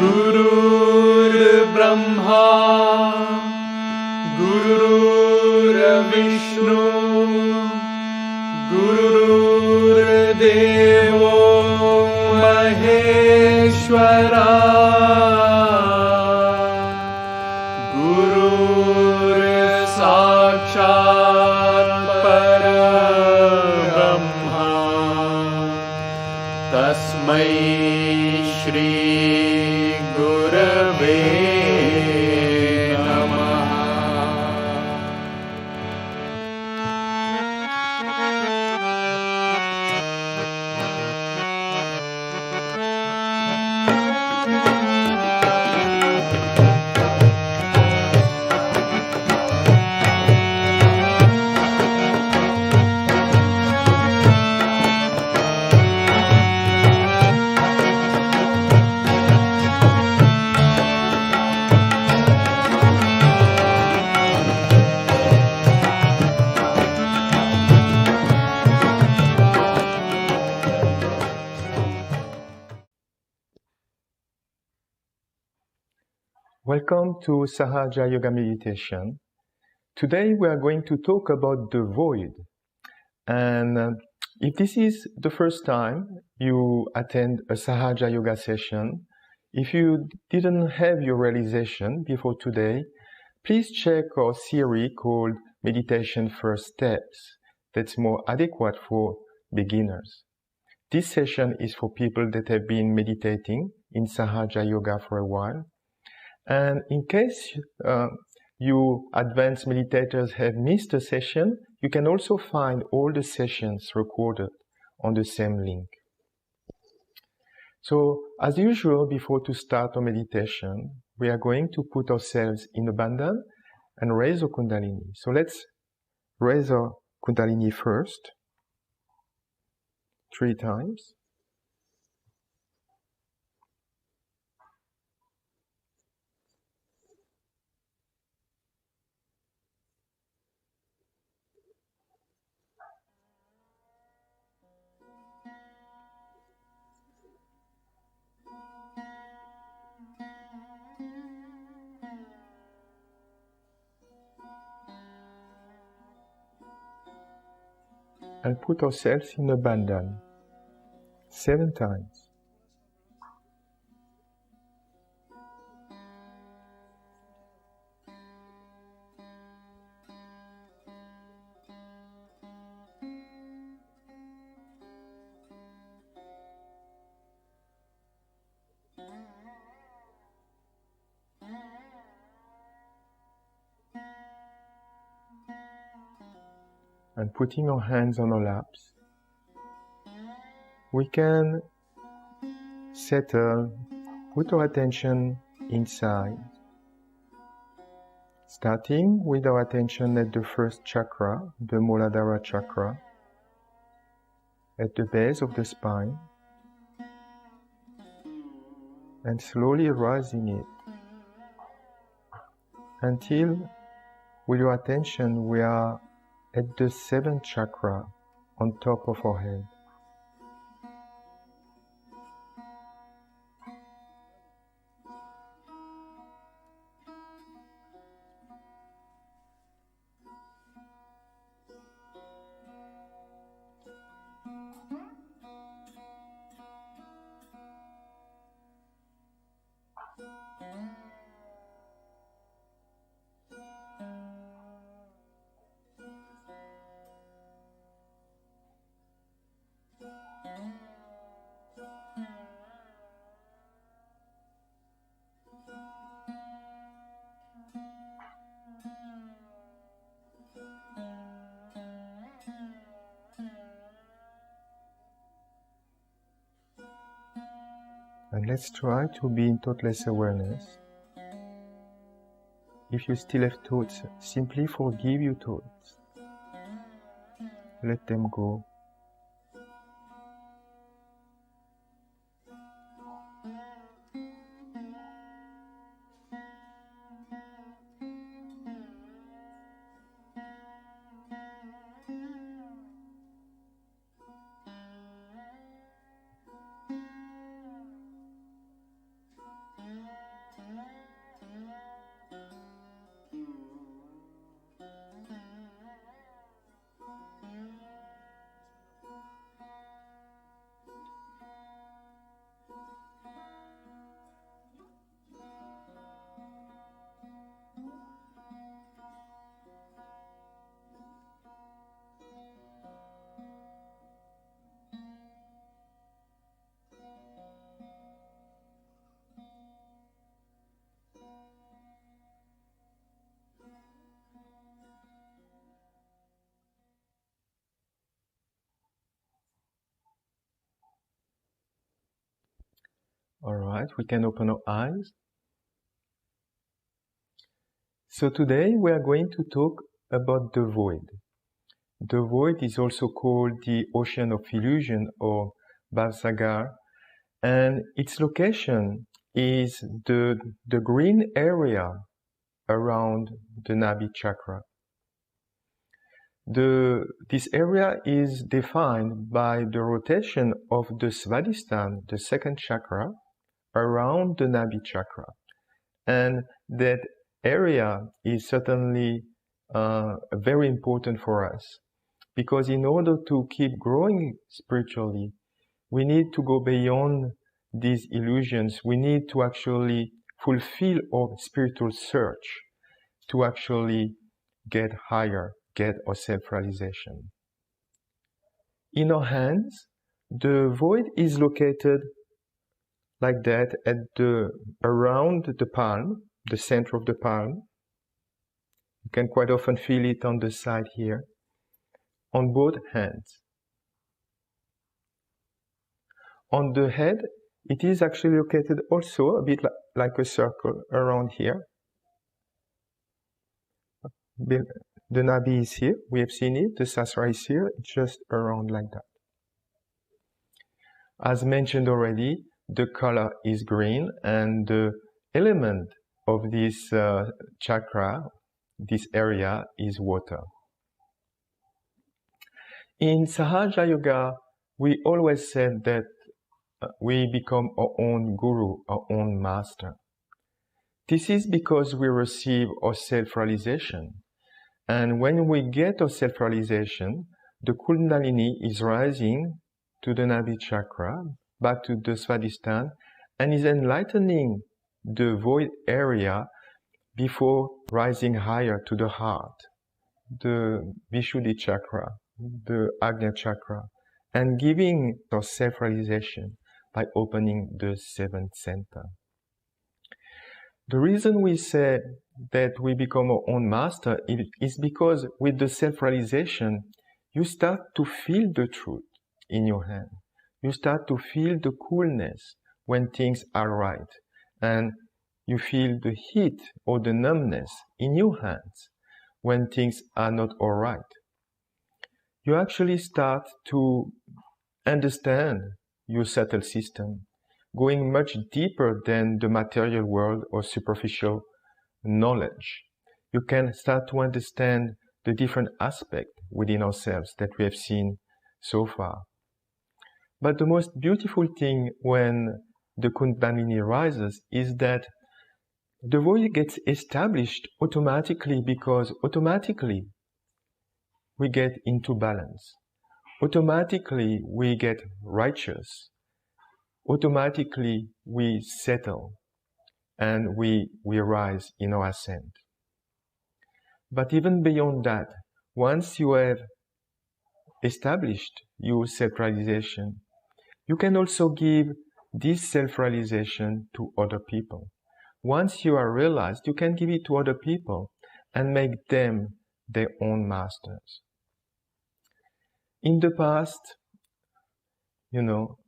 गुरुर्ब्रह्मा गुरुर्विष्णु गुरुर्देवो महेश्वरा गुरुर्साक्षात् परब्रह्मा तस्मै श्री गुरवे नमः। Welcome to Sahaja Yoga Meditation. Today we are going to talk about the void. And if this is the first time you attend a Sahaja Yoga session, if you didn't have your realization before today, please check our series called Meditation First Steps. That's more adequate for beginners. This session is for people that have been meditating in Sahaja Yoga for a while. And in case you advanced meditators have missed a session, you can also find all the sessions recorded on the same link. So, as usual, before to start our meditation, we are going to put ourselves in abandon and raise our Kundalini. So let's raise our Kundalini first, 3 times. And put ourselves in abandon 7 times. And putting our hands on our laps, we can settle, put our attention inside, starting with our attention at the first chakra, the Muladhara chakra, at the base of the spine, and slowly rising it until with your attention we are at the 7th chakra on top of our head. And let's try to be in thoughtless awareness. If you still have thoughts, simply forgive your thoughts. Let them go. All right, we can open our eyes. So today we are going to talk about the void. The void is also called the ocean of illusion or Bhavsagar, and its location is the green area around the Nabi chakra. This area is defined by the rotation of the Svadhisthana, the second chakra, around the Nabi chakra. And that area is certainly very important for us, because in order to keep growing spiritually, we need to go beyond these illusions. We need to actually fulfill our spiritual search to actually get higher, get our self-realization. In our hands, the void is located like that at around the palm, the center of the palm. You can quite often feel it on the side here, on both hands. On the head, it is actually located also a bit like a circle around here. The Nabi is here, we have seen it, the Sasra is here, it's just around like that. As mentioned already, the color is green, and the element of this chakra, this area, is water. In Sahaja Yoga, we always said that we become our own guru, our own master. This is because we receive our self-realization. And when we get our self-realization, the Kundalini is rising to the Nabi chakra, back to the Svadhisthana, and is enlightening the void area before rising higher to the heart, the Vishuddhi chakra, the Ajna chakra, and giving our self-realization by opening the seventh center. The reason we say that we become our own master is because with the self-realization, you start to feel the truth in your hand. You start to feel the coolness when things are right. And you feel the heat or the numbness in your hands when things are not all right. You actually start to understand your subtle system, going much deeper than the material world or superficial knowledge. You can start to understand the different aspects within ourselves that we have seen so far. But the most beautiful thing when the Kundalini rises is that the void gets established automatically, because automatically we get into balance. Automatically we get righteous. Automatically we settle and we rise in our ascent. But even beyond that, once you have established your self-realization, you can also give this self-realization to other people. Once you are realized, you can give it to other people and make them their own masters. In the past,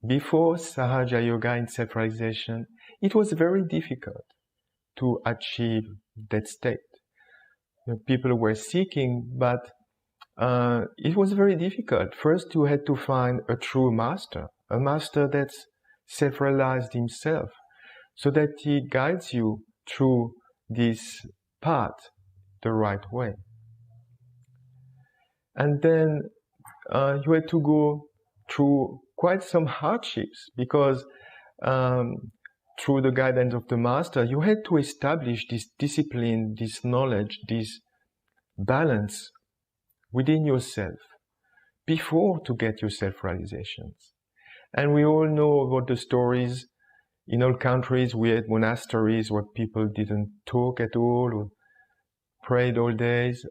before Sahaja Yoga and self-realization, it was very difficult to achieve that state. People were seeking, but it was very difficult. First, you had to find a true master, a master that's self-realized himself, so that he guides you through this path the right way. And then you had to go through quite some hardships, because through the guidance of the master, you had to establish this discipline, this knowledge, this balance within yourself before to get your self-realizations. And we all know about the stories. In all countries, we had monasteries where people didn't talk at all, or prayed all days,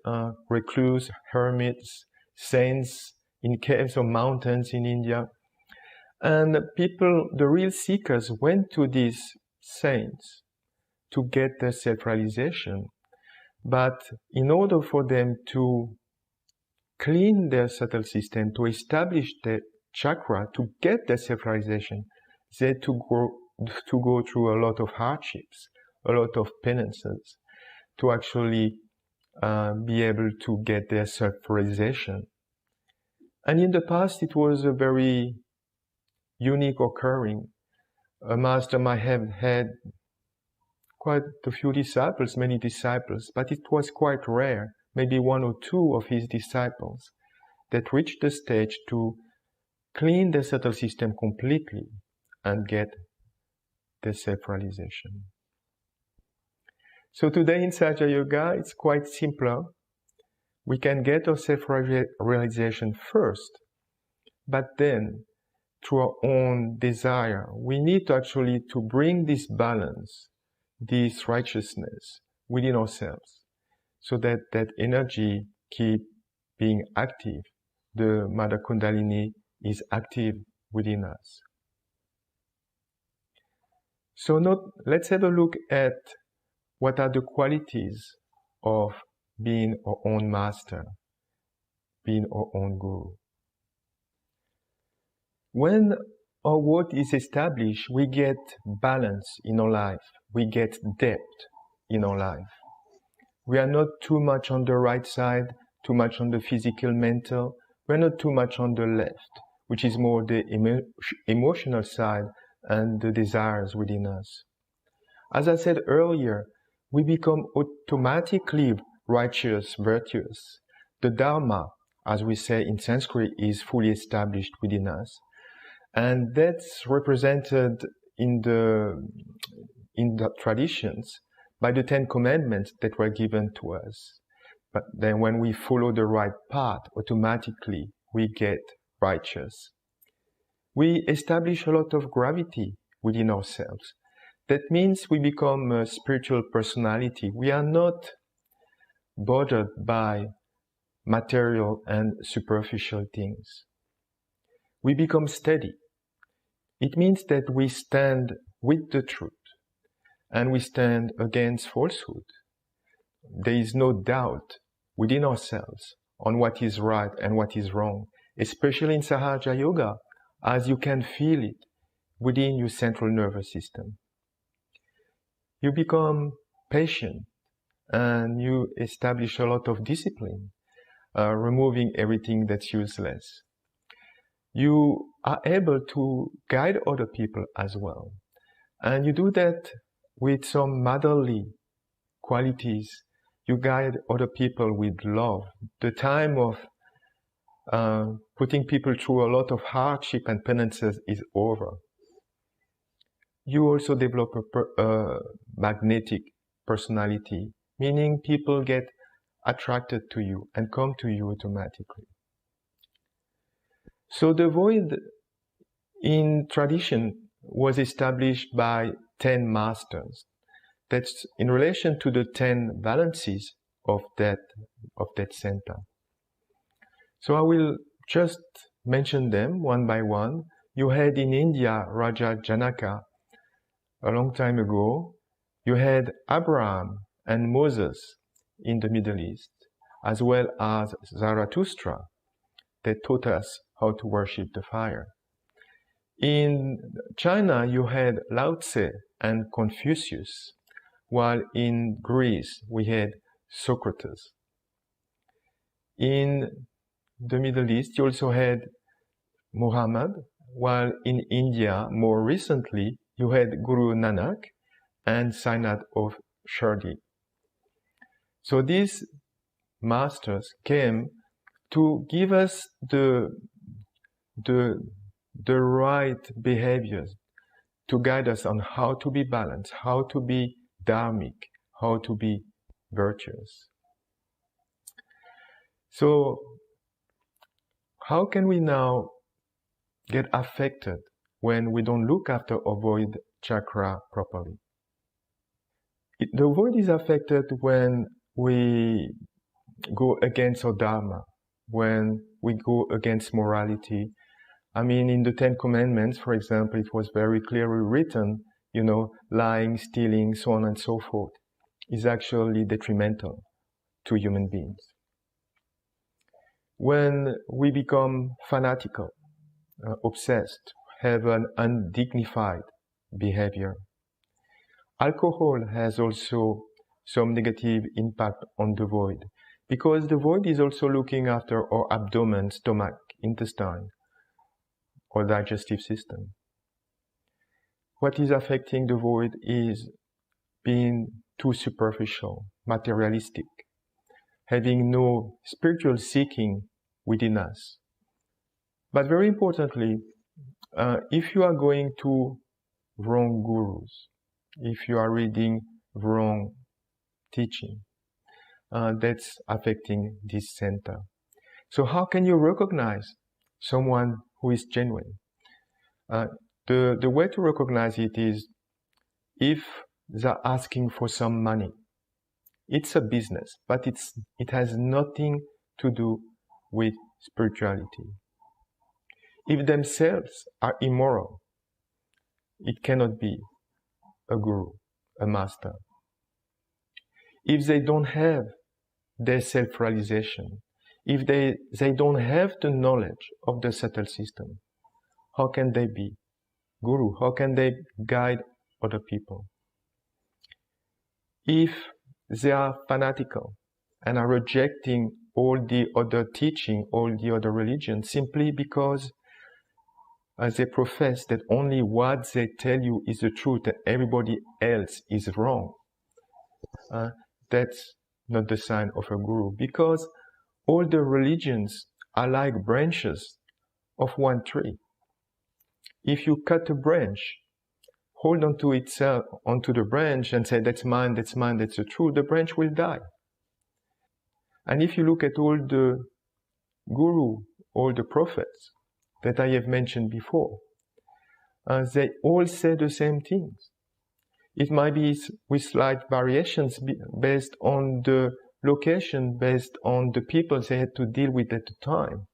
recluse, hermits, saints in caves or mountains in India. And people, the real seekers, went to these saints to get their self-realization. But in order for them to clean their subtle system, to establish the chakra, to get their self-realization, they had to to go through a lot of hardships, a lot of penances, to actually be able to get their self-realization. And in the past, it was a very unique occurring. A master might have had quite a few disciples, many disciples, but it was quite rare, maybe one or two of his disciples that reached the stage to clean the subtle system completely and get the self-realization. So today in Sahaja Yoga, it's quite simpler. We can get our self-realization first, but then through our own desire, we need to actually to bring this balance, this righteousness within ourselves, so that that energy keep being active. The Mother Kundalini is active within us. So let's have a look at what are the qualities of being our own master, being our own guru. When our work is established, we get balance in our life. We get depth in our life. We are not too much on the right side, too much on the physical, mental. We're not too much on the left, which is more the emotional side and the desires within us. As I said earlier, we become automatically righteous, virtuous. The Dharma, as we say in Sanskrit, is fully established within us. And that's represented in the traditions by the 10 commandments that were given to us. But then when we follow the right path, automatically we get righteous. We establish a lot of gravity within ourselves. That means we become a spiritual personality. We are not bothered by material and superficial things. We become steady. It means that we stand with the truth and we stand against falsehood. There is no doubt within ourselves on what is right and what is wrong, especially in Sahaja Yoga, as you can feel it within your central nervous system. You become patient and you establish a lot of discipline, removing everything that's useless. You are able to guide other people as well. And you do that with some motherly qualities. You guide other people with love. The time of putting people through a lot of hardship and penances is over. You also develop a magnetic personality, meaning people get attracted to you and come to you automatically. So the void in tradition was established by 10 masters. That's in relation to the 10 valencies of that center. So I will just mention them one by one. You had in India Raja Janaka a long time ago. You had Abraham and Moses in the Middle East, as well as Zarathustra that taught us how to worship the fire. In China, you had Lao Tse and Confucius, while in Greece, we had Socrates. In the Middle East, you also had Muhammad, while in India, more recently, you had Guru Nanak and Sainath of Shirdi. So these masters came to give us the right behaviors, to guide us on how to be balanced, how to be dharmic, how to be virtuous. So how can we now get affected when we don't look after our void chakra properly? The void is affected when we go against our dharma, when we go against morality. I mean, in the 10 Commandments, for example, it was very clearly written, lying, stealing, so on and so forth, is actually detrimental to human beings. When we become fanatical, obsessed, have an undignified behavior. Alcohol has also some negative impact on the void, because the void is also looking after our abdomen, stomach, intestine, or digestive system. What is affecting the void is being too superficial, materialistic, having no spiritual seeking within us. But very importantly, if you are going to wrong gurus, if you are reading wrong teaching, that's affecting this center. So how can you recognize someone who is genuine? The way to recognize it is if they're asking for some money. It's a business, but it has nothing to do with spirituality. If themselves are immoral, it cannot be a guru, a master. If they don't have their self-realization, if they don't have the knowledge of the subtle system, how can they be guru? How can they guide other people? If they are fanatical and are rejecting all the other teaching, all the other religions, simply because they profess that only what they tell you is the truth and everybody else is wrong, that's not the sign of a guru, because all the religions are like branches of one tree. If you cut a branch, hold onto itself, onto the branch and say, that's mine, that's mine, that's the truth, the branch will die. And if you look at all the guru, all the prophets that I have mentioned before, they all say the same things. It might be with slight variations based on the location, based on the people they had to deal with at the time,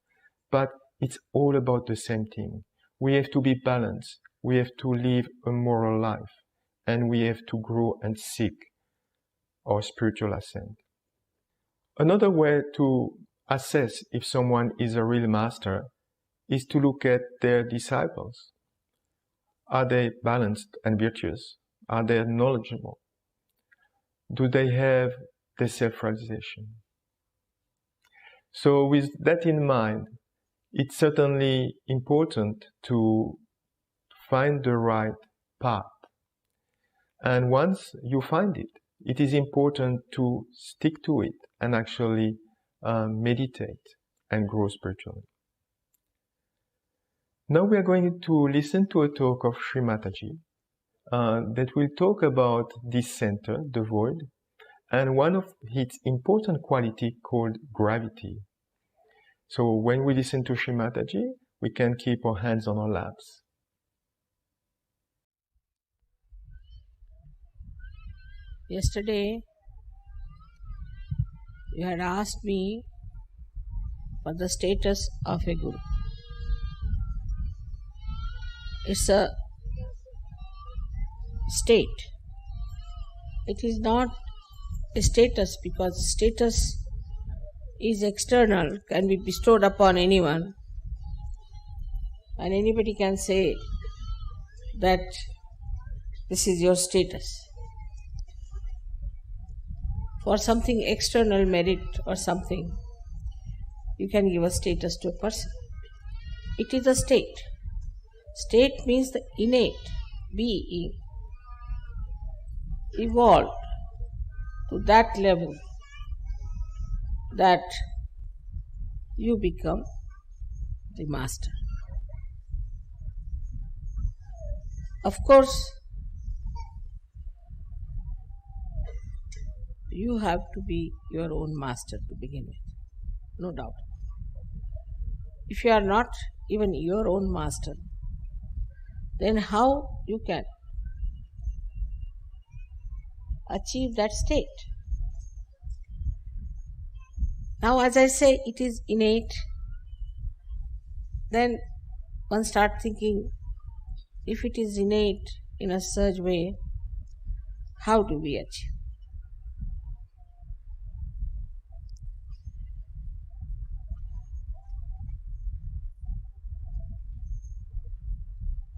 but it's all about the same thing. We have to be balanced. We have to live a moral life, and we have to grow and seek our spiritual ascent. Another way to assess if someone is a real master is to look at their disciples. Are they balanced and virtuous? Are they knowledgeable? Do they have the self-realization? So with that in mind, it's certainly important to find the right path. And once you find it, it is important to stick to it and actually meditate and grow spiritually. Now we are going to listen to a talk of Sri Mataji that will talk about this center, the void, and one of its important quality called gravity. So when we listen to Sri Mataji, we can keep our hands on our laps. Yesterday, you had asked me for the status of a guru. It's a state. It is not a status, because status is external, can be bestowed upon anyone, and anybody can say that this is your status. For something external merit or something, you can give a status to a person. It is a state. State means the innate being evolved to that level that you become the master. Of course, you have to be your own master to begin with, no doubt. If you are not even your own master, then how you can achieve that state? Now, as I say, it is innate. Then one starts thinking, if it is innate in a such way, how do we achieve?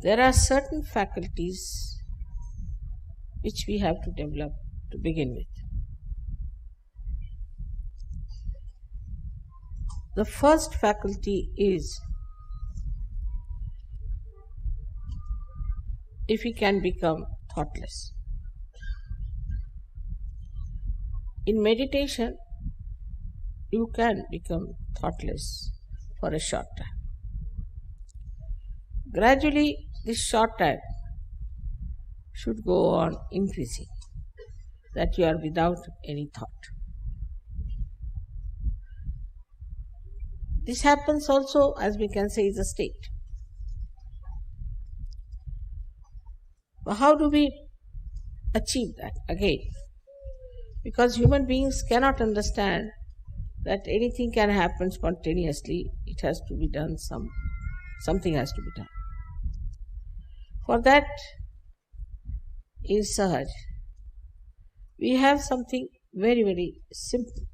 There are certain faculties which we have to develop to begin with. The first faculty is if we can become thoughtless. In meditation, you can become thoughtless for a short time. Gradually, this short time should go on increasing, that you are without any thought. This happens also, as we can say, is a state. But how do we achieve that? Again, because human beings cannot understand that anything can happen spontaneously, it has to be done, something has to be done. For that is Sahaja. We have something very, very simple,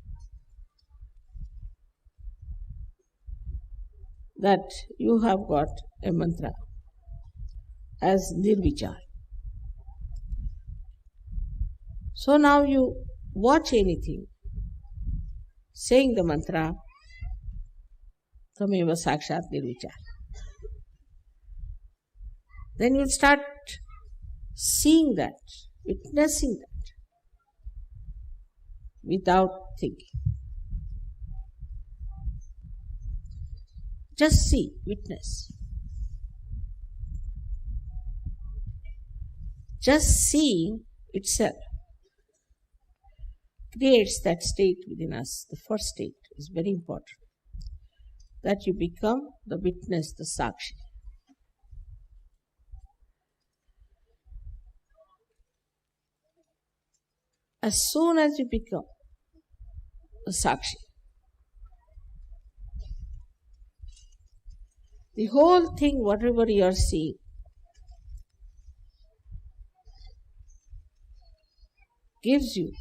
that you have got a mantra as nirvichar. So now you watch anything, saying the mantra, Tameva Sakshat Nirvichar. Then you start seeing that, witnessing that, without thinking. Just see, witness. Just seeing itself creates that state within us. The first state is very important, that you become the witness, the sakshi. As soon as you become the sakshi, the whole thing, whatever you are seeing, gives you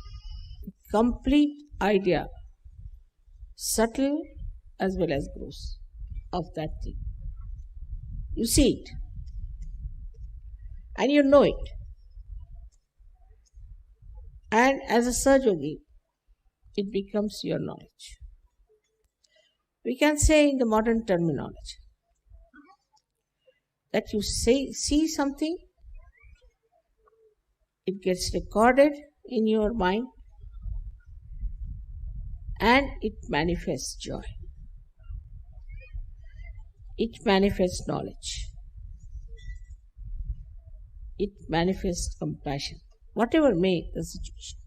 a complete idea, subtle as well as gross, of that thing. You see it and you know it. And as a Sahaja, it becomes your knowledge. We can say in the modern terminology that you see something, it gets recorded in your mind and it manifests joy. It manifests knowledge. It manifests compassion, whatever may the situation.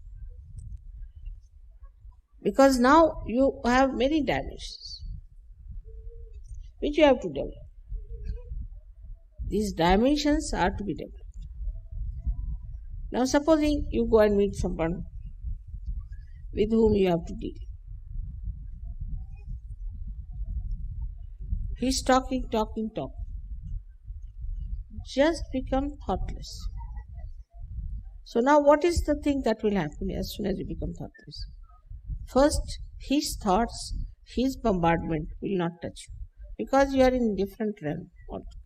Because now you have many dimensions which you have to develop. These dimensions are to be developed. Now supposing you go and meet someone with whom you have to deal. He's talking. Just become thoughtless. So now what is the thing that will happen as soon as you become thoughtless? First, his thoughts, his bombardment will not touch you, because you are in a different realm altogether.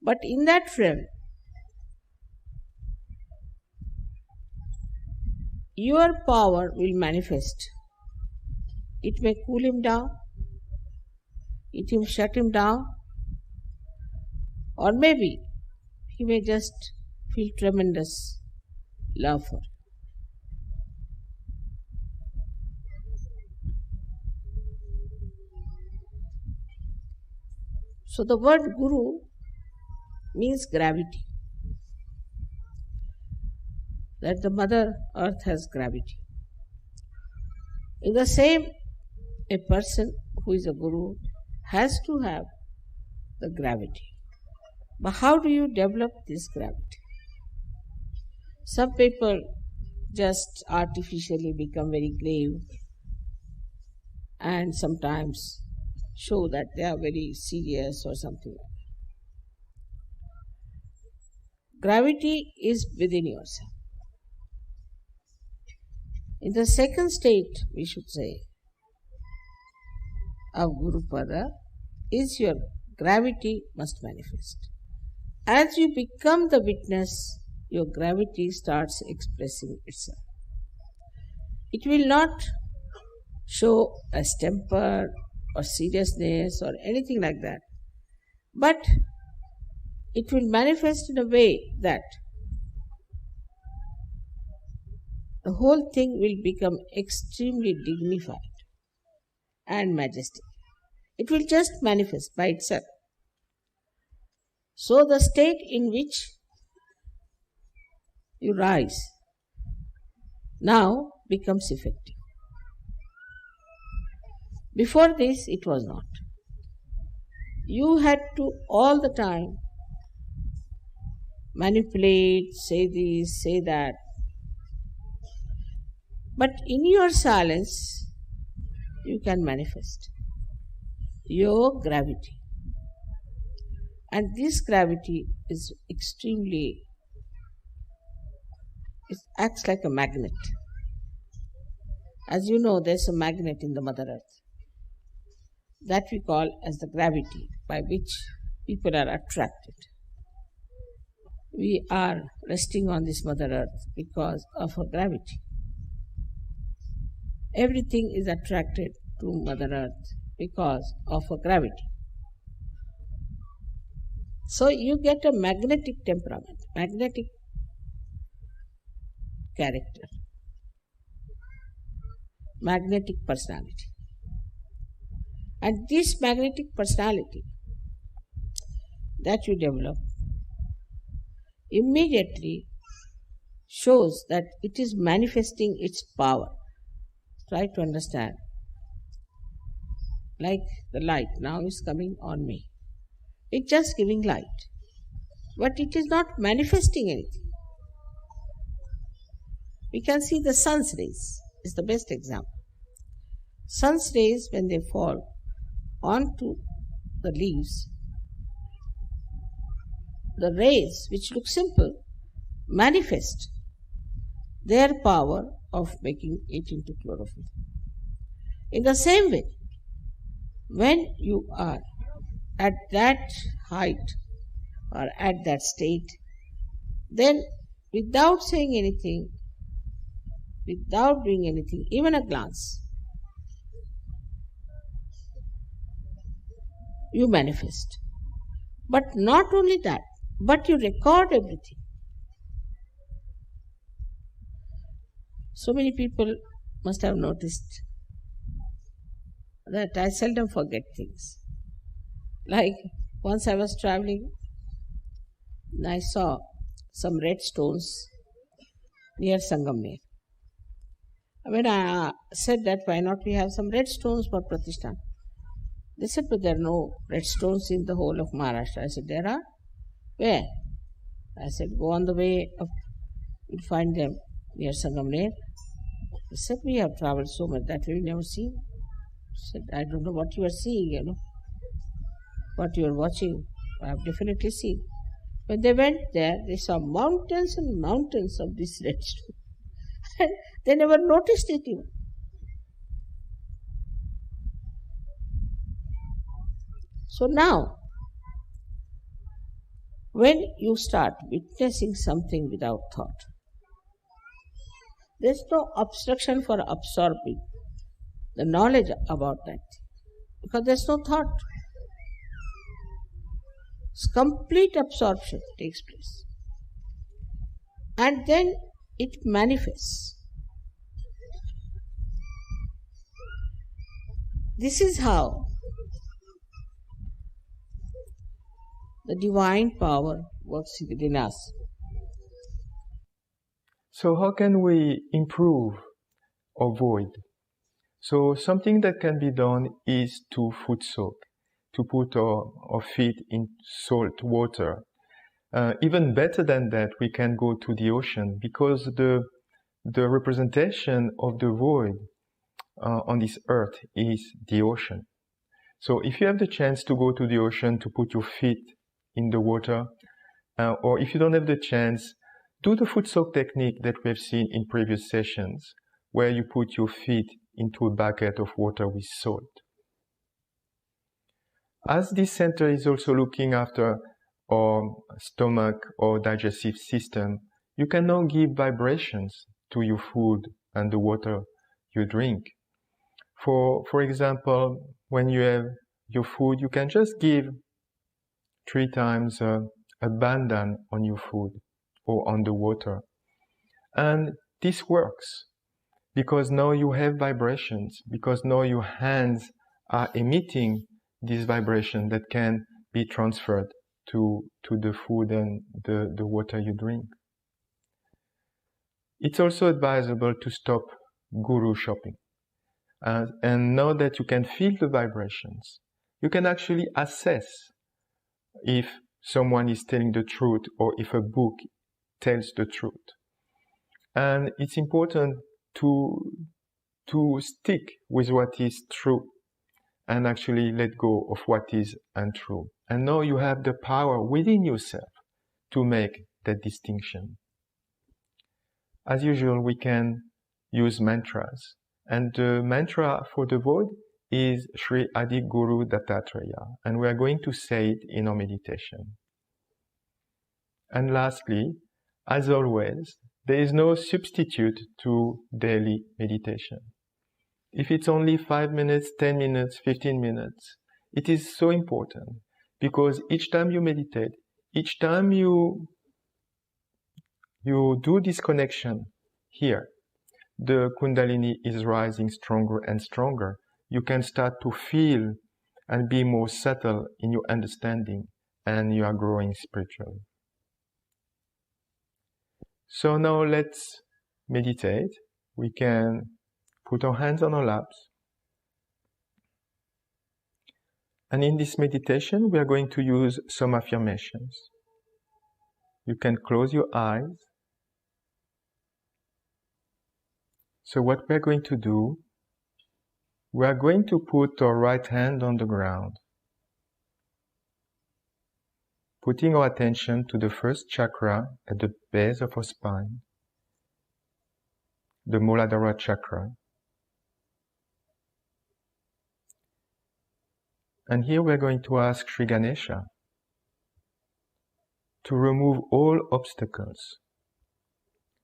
But in that realm, your power will manifest. It may cool him down, it may shut him down, or maybe he may just feel tremendous love for you. So the word Guru means gravity. That the Mother Earth has gravity. In the same, a person who is a Guru has to have the gravity. But how do you develop this gravity? Some people just artificially become very grave and sometimes show that they are very serious or something like that. Gravity is within yourself. In the second state, we should say, of Guru Pada, is your gravity must manifest. as you become the witness, your gravity starts expressing itself. It will not show as temper or seriousness or anything like that, but it will manifest in a way that the whole thing will become extremely dignified and majestic. It will just manifest by itself. So the state in which you rise now becomes effective. Before this, it was not. You had to all the time manipulate, say this, say that. But in your silence, you can manifest your gravity. And this gravity is extremely, it acts like a magnet. As you know, there's a magnet in the Mother Earth that we call as the gravity by which people are attracted. We are resting on this Mother Earth because of her gravity. Everything is attracted to Mother Earth because of her gravity. So you get a magnetic temperament, magnetic character, magnetic personality. And this magnetic personality that you develop immediately shows that it is manifesting its power. Try to understand. Like the light now is coming on me. It's just giving light. But it is not manifesting anything. We can see the sun's rays is the best example. Sun's rays, when they fall onto the leaves, the rays, which look simple, manifest their power of making it into chlorophyll. In the same way, when you are at that height or at that state, then without saying anything, without doing anything, even a glance, you manifest. But not only that, but you record everything. So many people must have noticed that I seldom forget things. Like once I was traveling and I saw some red stones near Sangamner. When I said that, why not we have some red stones for Pratishthan? They said, but there are no red stones in the whole of Maharashtra. I said, there are? Where? I said, go on the way up, you'll find them near Sangamner. They said, we have traveled so much that we've never seen. I said, I don't know what you are seeing, what you are watching. I have definitely seen. When they went there, they saw mountains and mountains of this red stone. And they never noticed it even. So now, when you start witnessing something without thought, there's no obstruction for absorbing the knowledge about that thing, because there's no thought. Complete absorption takes place. And then it manifests. This is how the divine power works within us. So how can we improve our void? So something that can be done is to foot soak, to put our feet in salt water. Even better than that, we can go to the ocean, because the representation of the void on this earth is the ocean. So if you have the chance to go to the ocean, to put your feet in the water, or if you don't have the chance, do the foot soak technique that we have seen in previous sessions, where you put your feet into a bucket of water with salt. As this center is also looking after or stomach or digestive system, you can now give vibrations to your food and the water you drink. For example, when you have your food, you can just give 3 times a bandan on your food or on the water. And this works because now you have vibrations, because now your hands are emitting this vibration that can be transferred to the food and the water you drink. It's also advisable to stop guru shopping. And now that you can feel the vibrations, you can actually assess if someone is telling the truth or if a book tells the truth. And it's important to stick with what is true and actually let go of what is untrue. And now you have the power within yourself to make that distinction. As usual, we can use mantras. And the mantra for the void is Sri Adi Guru Dattatreya. And we are going to say it in our meditation. And lastly, as always, there is no substitute to daily meditation. If it's only 5 minutes, 10 minutes, 15 minutes, it is so important because each time you meditate, each time you do this connection here, the Kundalini is rising stronger and stronger. You can start to feel and be more subtle in your understanding, and you are growing spiritually. So now let's meditate. We can put our hands on our laps. And in this meditation, we are going to use some affirmations. You can close your eyes. So what we're going to do, we are going to put our right hand on the ground, putting our attention to the first chakra at the base of our spine, the Muladhara chakra. And here we're going to ask Sri Ganesha to remove all obstacles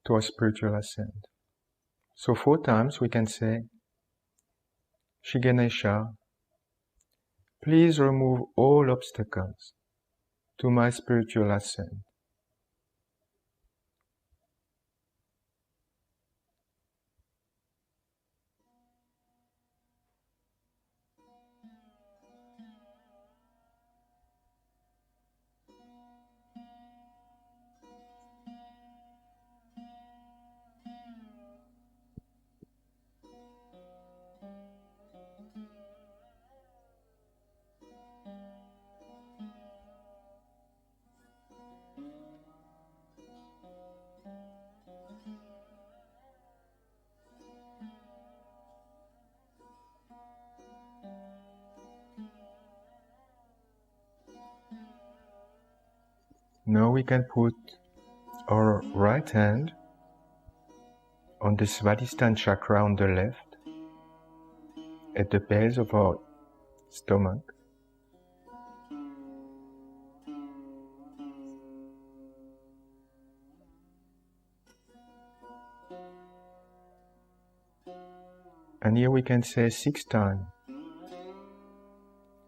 to our spiritual ascent. So 4 times we can say, Sri Ganesha, please remove all obstacles to my spiritual ascent. Now we can put our right hand on the Svadhisthana chakra on the left, at the base of our stomach. And here we can say 6 times,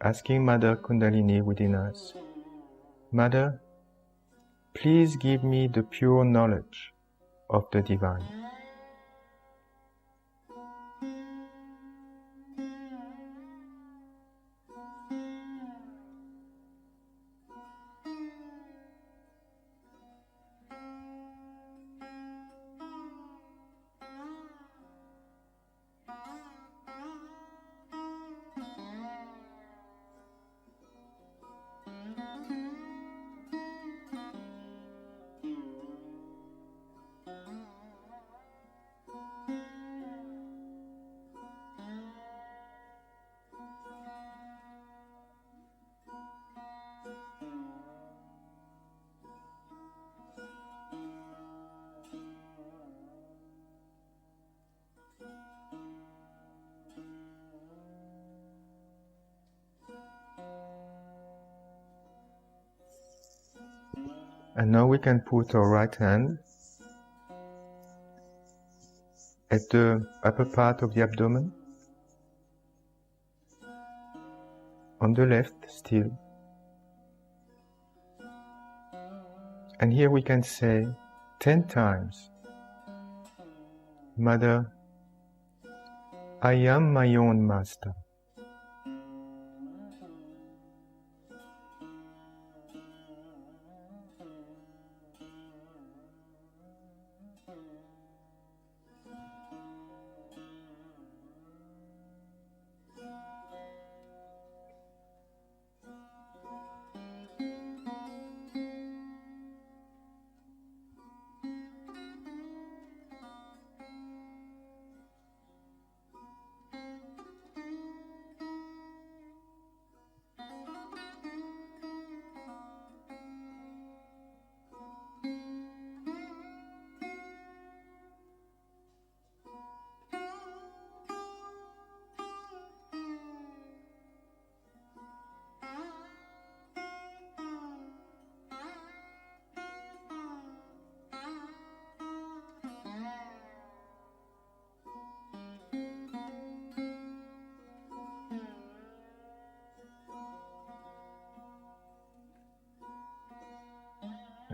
asking Mother Kundalini within us, Mother, please give me the pure knowledge of the Divine. And now we can put our right hand at the upper part of the abdomen, on the left still. And here we can say 10 times, Mother, I am my own master.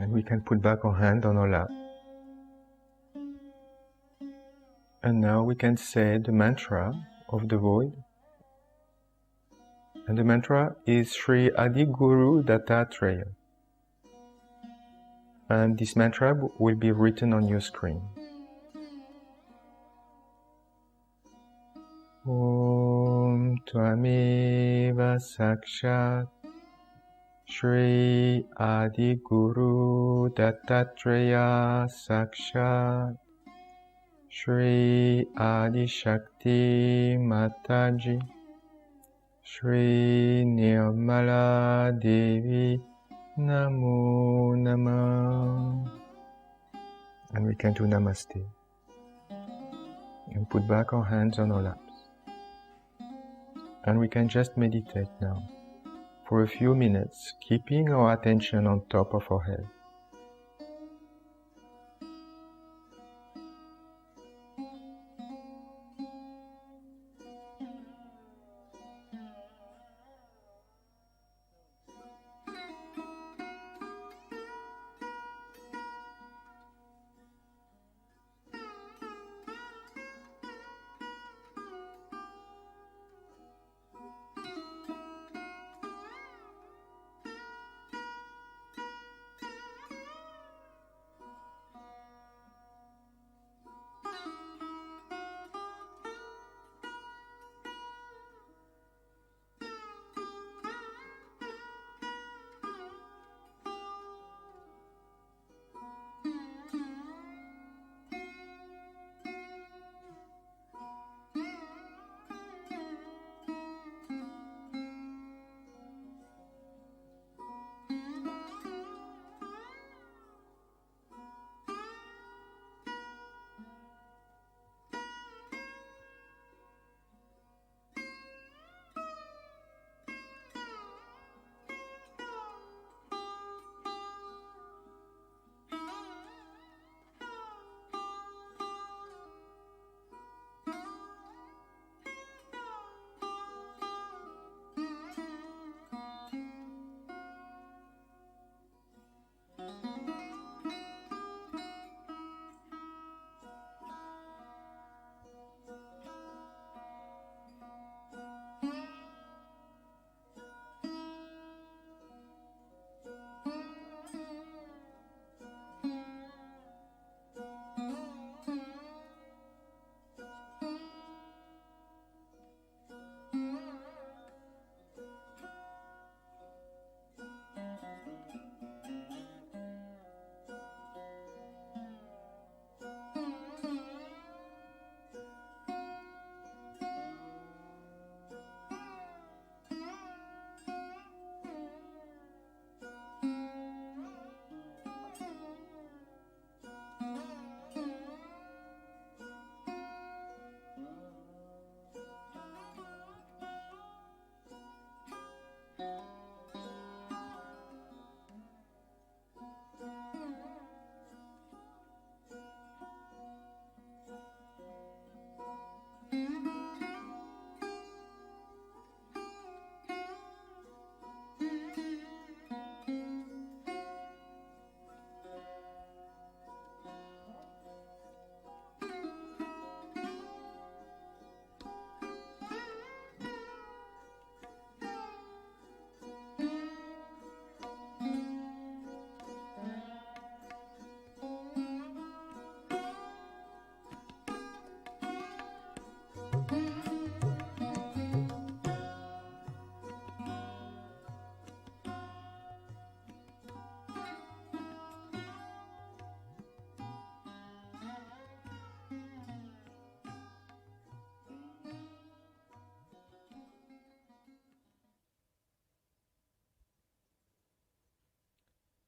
And we can put back our hand on our lap. And now we can say the mantra of the void. And the mantra is Sri Adi Guru Dattatreya. And this mantra will be written on your screen. Om Tvameva Sakshat Sri Adi Guru Dattatreya Sakshat Sri Adi Shakti Mataji Sri Nirmala Devi Namo Namah. And we can do Namaste. And put back our hands on our laps. And we can just meditate now for a few minutes, keeping our attention on top of our head.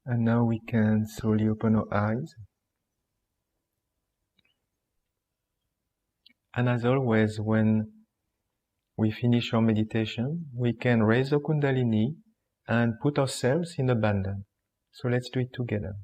And now we can slowly open our eyes. And as always, when we finish our meditation, we can raise our Kundalini and put ourselves in abandon. So let's do it together.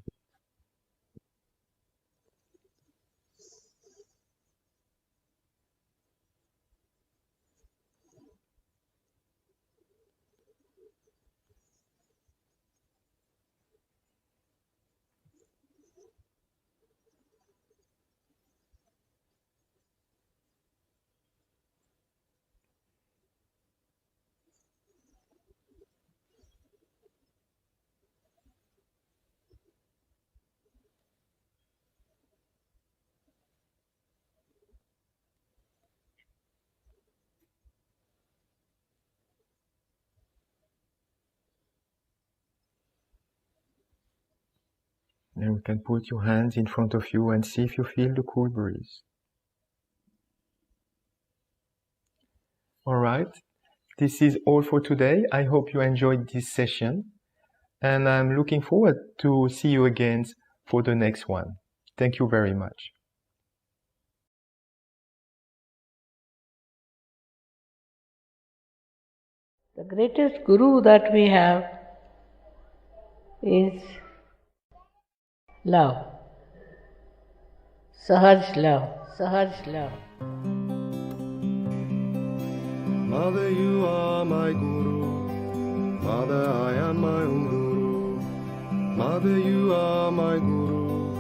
And you can put your hands in front of you and see if you feel the cool breeze. Alright, this is all for today. I hope you enjoyed this session. And I'm looking forward to see you again for the next one. Thank you very much. The greatest guru that we have is love. Sahaj love. Sahaj love. Mother, you are my guru. Mother, I am my own guru. Mother, you are my guru.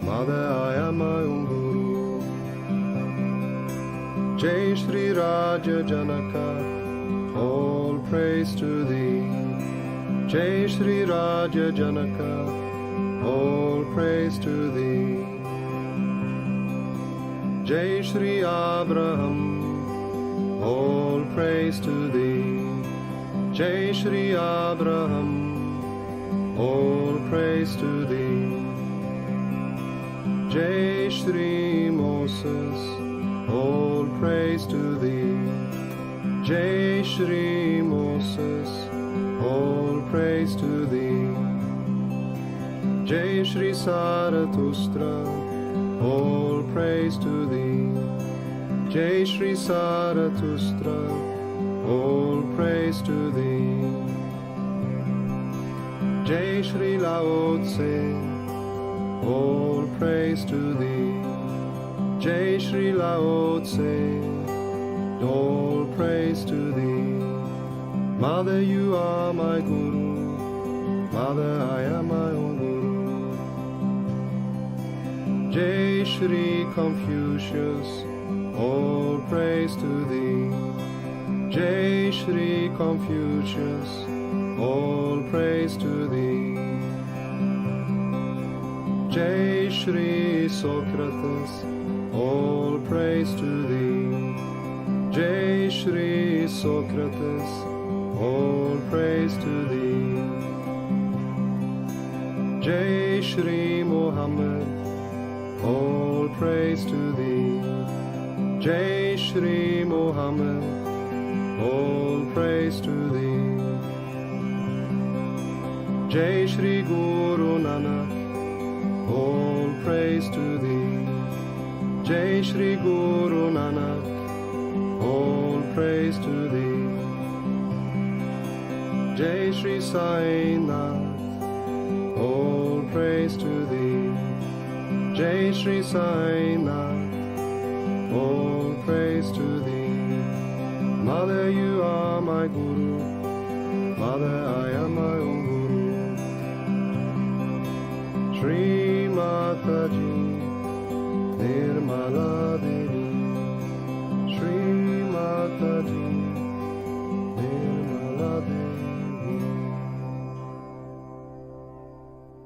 Mother, I am my own guru. Jai Shri Raja Janaka, all praise to thee. Jai Shri Raja Janaka, all praise to thee. Jai Shri Abraham, all praise to thee. Jai Shri Abraham, all praise to thee. Jai Shri Moses, all praise to thee. Jai Shri Moses, all praise to thee. Jai Shri Zarathustra, all praise to thee. Jai Shri Zarathustra, all praise to thee. Jai Shri Lao Tse, all praise to thee. Jai Shri Lao Tse, all praise to thee. Mother, you are my guru. Mother, I am my own guru. Jai Shri Confucius, all praise to thee. Jai Shri Confucius, all praise to thee. Jai Shri Socrates, all praise to thee. Jai Shri Socrates, all praise to thee. Jai Shri Muhammad, all praise to thee. Jai Shri Muhammad, all praise to thee. Jai Shri Guru Nanak, all praise to thee. Jai Shri Guru Nanak, all praise to thee. Jai Shri Sai Nath, all praise to thee. Jai Shri Sai Nath, all praise to thee. Mother, you are my guru. Mother, I am my own guru. Shri Mataji.